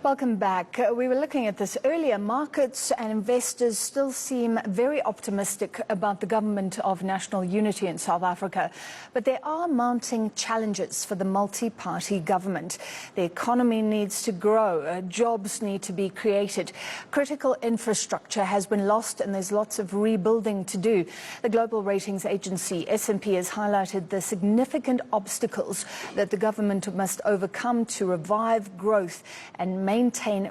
Welcome back. We were looking at this earlier. Markets and investors still seem very optimistic about the government of national unity in South Africa. But there are mounting challenges for the multi-party government. The economy needs to grow. Jobs need to be created. Critical infrastructure has been lost and there's lots of rebuilding to do. The global ratings agency S&P has highlighted the significant obstacles that the government must overcome to revive growth and maintain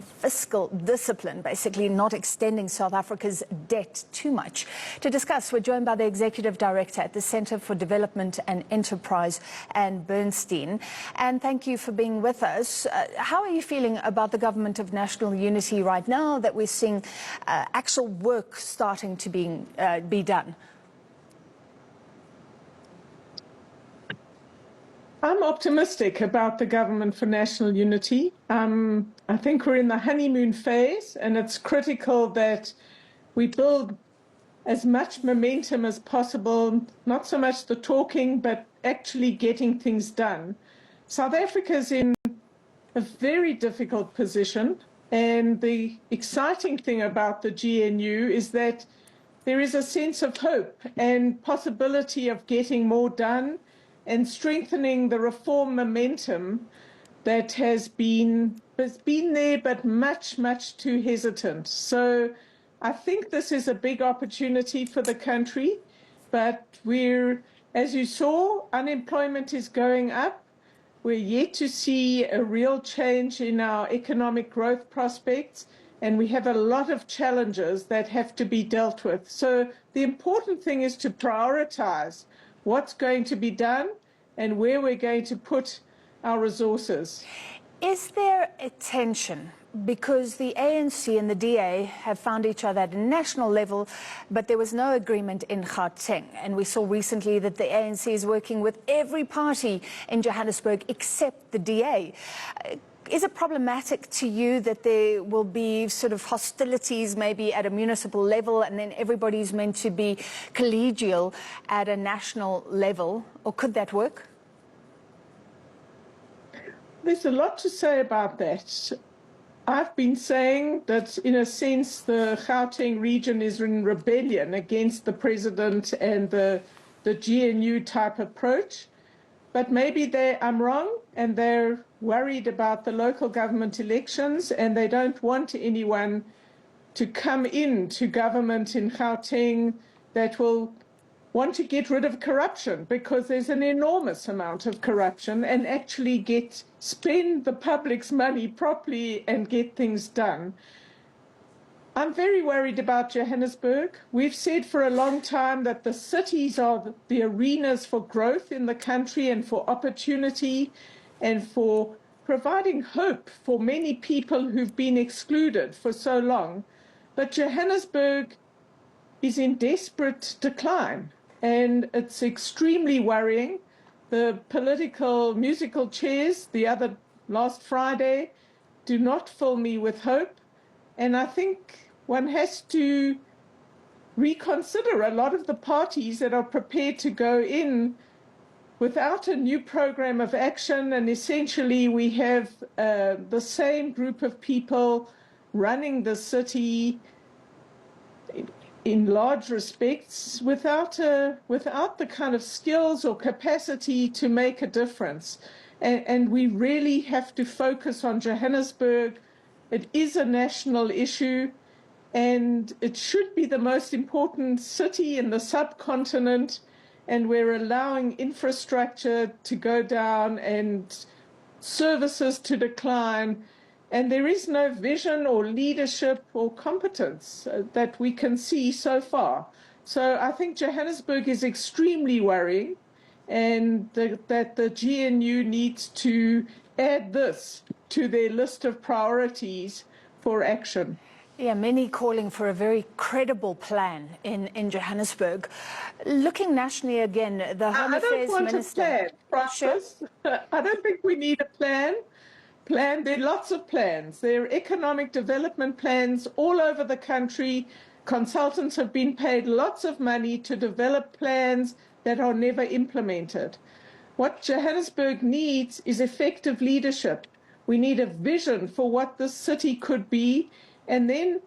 fiscal discipline, basically not extending South Africa's debt too much. To discuss, we're joined by the Executive Director at the Centre for Development and Enterprise, Ann Bernstein. And thank you for being with us. How are you feeling about the government of national unity right now that we're seeing actual work starting to be done? I'm optimistic about the government for national unity. I think we're in the honeymoon phase, and it's critical that we build as much momentum as possible, not so much the talking, but actually getting things done. South Africa is in a very difficult position, and the exciting thing about the GNU is that there is a sense of hope and possibility of getting more done and strengthening the reform momentum that has been there, but much too hesitant. So I think this is a big opportunity for the country, but as you saw, unemployment is going up. We're yet to see a real change in our economic growth prospects, and we have a lot of challenges that have to be dealt with. So the important thing is to prioritize what's going to be done and where we're going to put our resources. Is there a tension? Because the ANC and the DA have found each other at a national level, but there was no agreement in Gauteng. And we saw recently that the ANC is working with every party in Johannesburg except the DA. Is it problematic to you that there will be sort of hostilities maybe at a municipal level and then everybody's meant to be collegial at a national level? Or could that work? There's a lot to say about that. I've been saying that, in a sense, the Gauteng region is in rebellion against the president and the GNU type approach. But maybe I'm wrong, and they're worried about the local government elections, and they don't want anyone to come into government in Gauteng that will want to get rid of corruption, because there's an enormous amount of corruption, and actually spend the public's money properly and get things done. I'm very worried about Johannesburg. We've said for a long time that the cities are the arenas for growth in the country and for opportunity and for providing hope for many people who've been excluded for so long. But Johannesburg is in desperate decline, and it's extremely worrying. The political musical chairs last Friday do not fill me with hope, and I think one has to reconsider a lot of the parties that are prepared to go in without a new program of action, and essentially we have the same group of people running the city in large respects without the kind of skills or capacity to make a difference. And we really have to focus on Johannesburg. It is a national issue, and it should be the most important city in the subcontinent, and we're allowing infrastructure to go down and services to decline, and there is no vision or leadership or competence that we can see so far. So I think Johannesburg is extremely worrying, and that the GNU needs to add this to their list of priorities for action. Yeah, many calling for a very credible plan in Johannesburg. Looking nationally again, the Home Affairs Minister... I don't want a plan, Francis. Sure. I don't think we need a plan. There are lots of plans. There are economic development plans all over the country. Consultants have been paid lots of money to develop plans that are never implemented. What Johannesburg needs is effective leadership. We need a vision for what this city could be, and then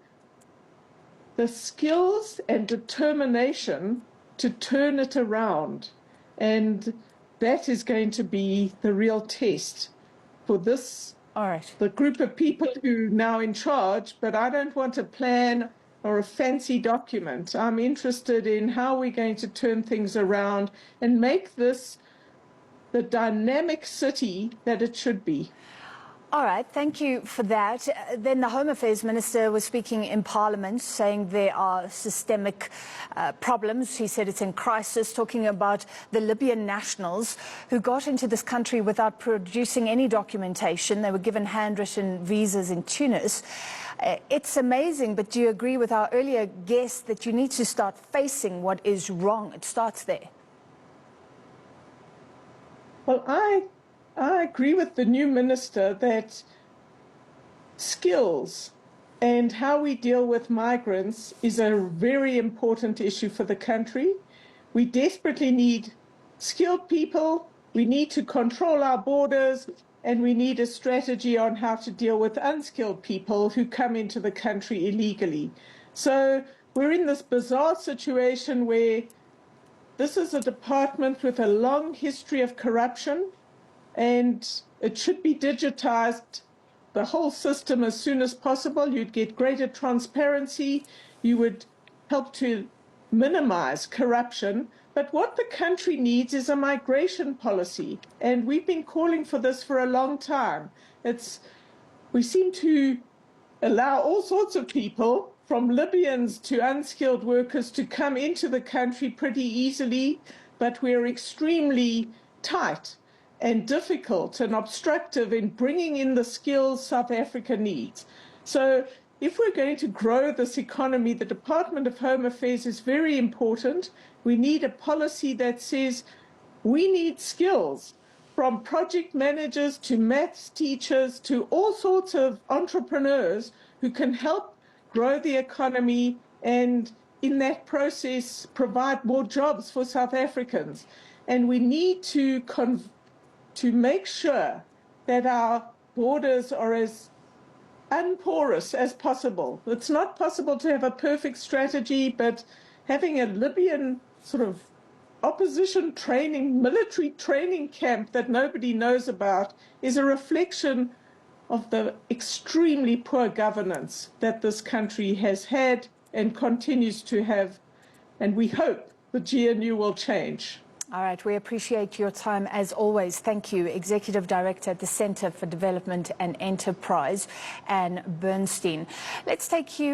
the skills and determination to turn it around. And that is going to be the real test for this, All right. the group of people who are now in charge. But I don't want a plan or a fancy document. I'm interested in how we're going to turn things around and make this the dynamic city that it should be. All right, thank you for that. Then the Home Affairs Minister was speaking in Parliament, saying there are systemic problems. He said it's in crisis, talking about the Libyan nationals who got into this country without producing any documentation. They were given handwritten visas in Tunis. It's amazing, but do you agree with our earlier guest that you need to start facing what is wrong? It starts there. Well, I agree with the new minister that skills and how we deal with migrants is a very important issue for the country. We desperately need skilled people, we need to control our borders, and we need a strategy on how to deal with unskilled people who come into the country illegally. So we're in this bizarre situation where this is a department with a long history of corruption, and it should be digitized, the whole system, as soon as possible. You'd get greater transparency, you would help to minimize corruption. But what the country needs is a migration policy, and we've been calling for this for a long time. We seem to allow all sorts of people, from Libyans to unskilled workers, to come into the country pretty easily, but we're extremely tight and difficult and obstructive in bringing in the skills South Africa needs. So if we're going to grow this economy, the Department of Home Affairs is very important. We need a policy that says we need skills, from project managers to maths teachers to all sorts of entrepreneurs who can help grow the economy and in that process provide more jobs for South Africans. And we need to make sure that our borders are as unporous as possible. It's not possible to have a perfect strategy, but having a Libyan sort of opposition training, military training camp that nobody knows about is a reflection of the extremely poor governance that this country has had and continues to have. And we hope the GNU will change. All right, we appreciate your time as always. Thank you. Executive Director at the Center for Development and Enterprise, Ann Bernstein. Let's take you